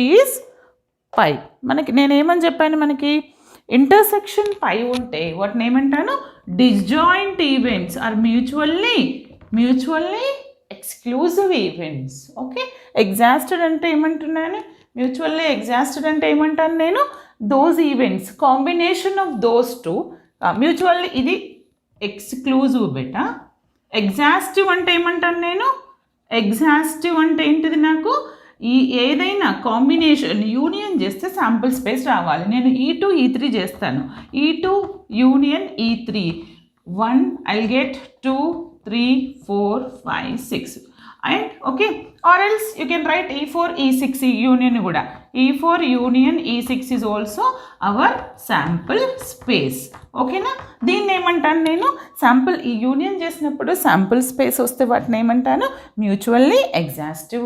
Is పై. మనకి నేనేమని చెప్పాను, మనకి ఇంటర్సెక్షన్ పై ఉంటే వాటిని ఏమంటాను, disjoint events are mutually exclusive events. Okay, exhausted అంటే ఏమంటున్నాను, మ్యూచువల్లీ ఎగ్జాస్టెడ్ అంటే ఏమంటాను నేను, those events combination of those two mutually, ఇది ఎక్స్క్లూజివ్ బెటా. ఎగ్జాస్టివ్ అంటే ఏమంటాను నేను, ఎగ్జాస్టివ్ అంటే ఏంటిది, నాకు ఈ ఏదైనా కాంబినేషన్ యూనియన్ చేస్తే శాంపుల్ స్పేస్ రావాలి. నేను E2 E3 చేస్తాను, E2 union E3 1 I'll get 2 3 4 5 6 and okay, or else you can write E4 E6 union kuda. E4 union E6 is also our sample space. Okay na, దీన్ని ఏమంటాను నేను, sample ఈ union చేసినప్పుడు sample space వస్తే వాటిని ఏమంటాను, mutually exhaustive